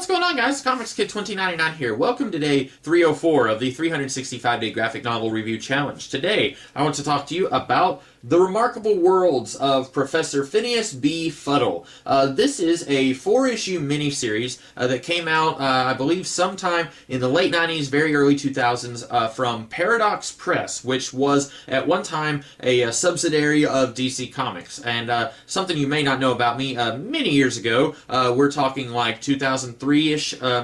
What's going on, guys? Comics Kid 2099 here. Welcome to day 304 of the 365-day graphic novel review challenge. Today, I want to talk to you about The Remarkable Worlds of Professor Phineas B. Fuddle. This is a 4-issue miniseries that came out, I believe, sometime in the late 90s, very early 2000s, from Paradox Press, which was at one time a subsidiary of DC Comics. And something you may not know about me, many years ago, we're talking like 2003-ish,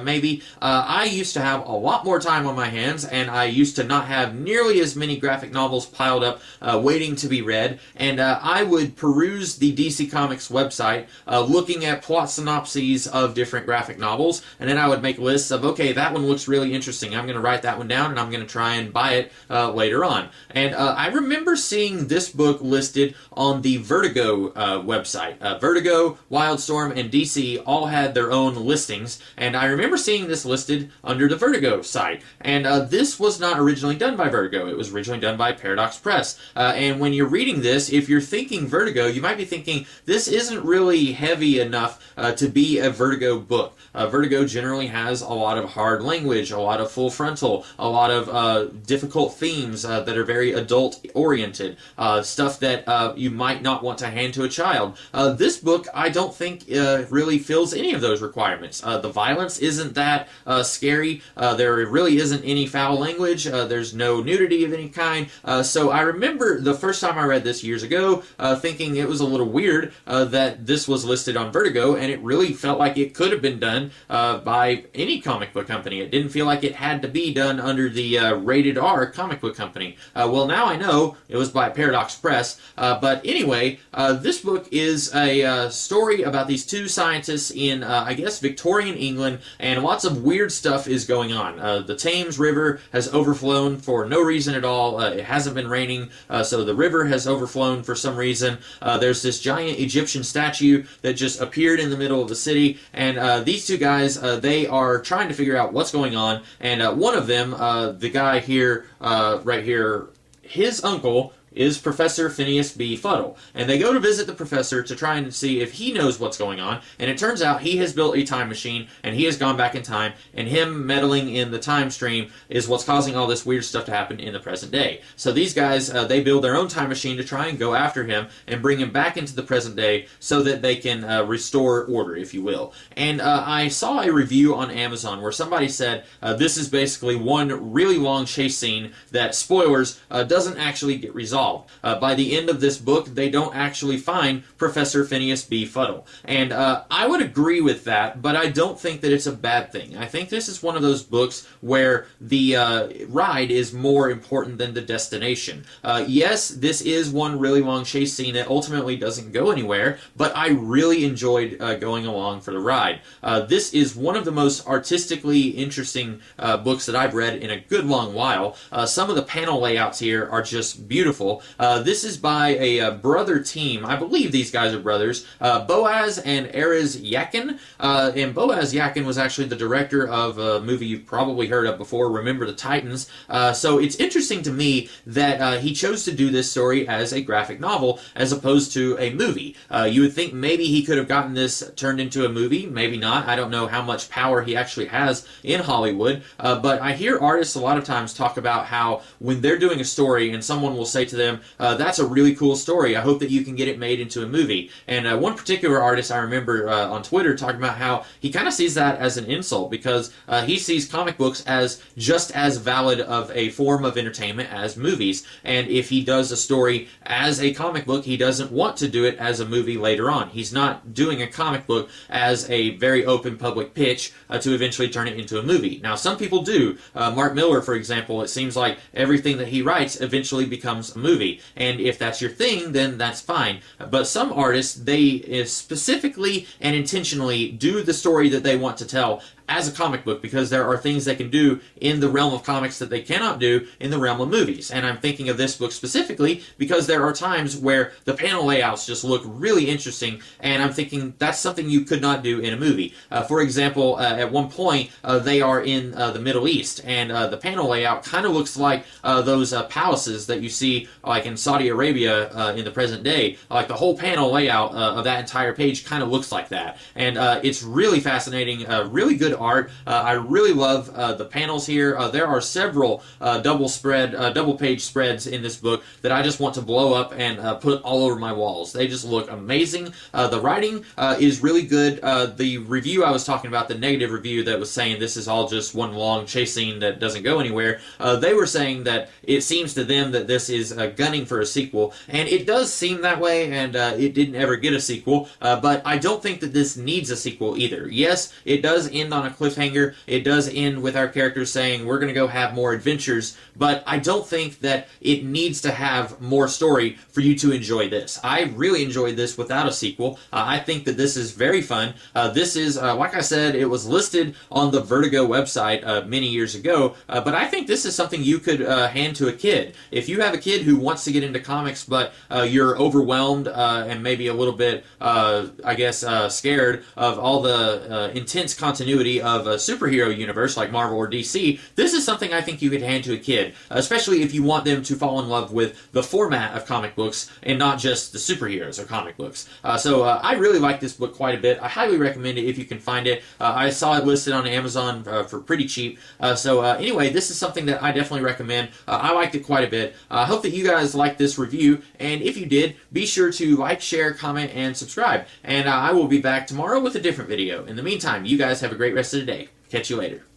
maybe, I used to have a lot more time on my hands, and I used to not have nearly as many graphic novels piled up waiting to be read, and I would peruse the DC Comics website looking at plot synopses of different graphic novels, and then I would make lists of, okay, that one looks really interesting, I'm going to write that one down, and I'm going to try and buy it later on. And I remember seeing this book listed on the Vertigo website. Vertigo, Wildstorm, and DC all had their own listings, and I remember seeing this listed under the Vertigo site. And this was not originally done by Vertigo, it was originally done by Paradox Press. And when you're reading this, if you're thinking Vertigo, you might be thinking, this isn't really heavy enough to be a Vertigo book. Vertigo generally has a lot of hard language, a lot of full frontal, a lot of difficult themes that are very adult-oriented, stuff that you might not want to hand to a child. This book, I don't think, really fills any of those requirements. The violence isn't that scary. There really isn't any foul language. There's no nudity of any kind. So I remember the first time I read this years ago, thinking it was a little weird that this was listed on Vertigo, and it really felt like it could have been done by any comic book company. It didn't feel like it had to be done under the rated R comic book company. Well, now I know it was by Paradox Press, but anyway, this book is a story about these two scientists in, I guess, Victorian England, and lots of weird stuff is going on. The Thames River has overflown for no reason at all. It hasn't been raining, so the river has overflown for some reason. There's this giant Egyptian statue that just appeared in the middle of the city, and these two guys, they are trying to figure out what's going on, and one of them, the guy here, right here, his uncle is Professor Phineas B. Fuddle. And they go to visit the professor to try and see if he knows what's going on, and it turns out he has built a time machine, and he has gone back in time, and him meddling in the time stream is what's causing all this weird stuff to happen in the present day. So these guys, they build their own time machine to try and go after him and bring him back into the present day so that they can restore order, if you will. And I saw a review on Amazon where somebody said this is basically one really long chase scene that, spoilers, doesn't actually get resolved. By the end of this book, they don't actually find Professor Phineas B. Fuddle. And I would agree with that, but I don't think that it's a bad thing. I think this is one of those books where the ride is more important than the destination. Yes, this is one really long chase scene that ultimately doesn't go anywhere, but I really enjoyed going along for the ride. This is one of the most artistically interesting books that I've read in a good long while. Some of the panel layouts here are just beautiful. This is by a brother team. I believe these guys are brothers. Boaz and Erez Yakin. And Boaz Yakin was actually the director of a movie you've probably heard of before, Remember the Titans. So it's interesting to me that he chose to do this story as a graphic novel as opposed to a movie. You would think maybe he could have gotten this turned into a movie. Maybe not. I don't know how much power he actually has in Hollywood. But I hear artists a lot of times talk about how when they're doing a story and someone will say to them, that's a really cool story, I hope that you can get it made into a movie. And one particular artist I remember on Twitter talking about how he kind of sees that as an insult because he sees comic books as just as valid of a form of entertainment as movies. And if he does a story as a comic book, he doesn't want to do it as a movie later on. He's not doing a comic book as a very open public pitch to eventually turn it into a movie. Now, some people do. Mark Miller, for example, it seems like everything that he writes eventually becomes a movie. And if that's your thing, then that's fine. But some artists, they specifically and intentionally do the story that they want to tell as a comic book, because there are things they can do in the realm of comics that they cannot do in the realm of movies. And I'm thinking of this book specifically because there are times where the panel layouts just look really interesting, and I'm thinking that's something you could not do in a movie. For example, at one point, they are in the Middle East, and the panel layout kind of looks like those palaces that you see like in Saudi Arabia in the present day. Like the whole panel layout of that entire page kind of looks like that. And it's really fascinating, really good art. I really love the panels here. There are several double page spreads in this book that I just want to blow up and put all over my walls. They just look amazing. The writing is really good. The review I was talking about, the negative review that was saying this is all just one long chase scene that doesn't go anywhere, they were saying that it seems to them that this is gunning for a sequel, and it does seem that way, and it didn't ever get a sequel, but I don't think that this needs a sequel either. Yes, it does end on a cliffhanger. It does end with our characters saying we're going to go have more adventures, but I don't think that it needs to have more story for you to enjoy this. I really enjoyed this without a sequel. I think that this is very fun. This is, like I said, it was listed on the Vertigo website many years ago, but I think this is something you could hand to a kid. If you have a kid who wants to get into comics, but you're overwhelmed and maybe a little bit, I guess, scared of all the intense continuity of a superhero universe like Marvel or DC, this is something I think you could hand to a kid, especially if you want them to fall in love with the format of comic books and not just the superheroes or comic books. So I really like this book quite a bit. I highly recommend it if you can find it. I saw it listed on Amazon for pretty cheap. So anyway, this is something that I definitely recommend. I liked it quite a bit. I hope that you guys liked this review, and if you did, be sure to like, share, comment, and subscribe. And I will be back tomorrow with a different video. In the meantime, you guys have a great rest of the day. Catch you later.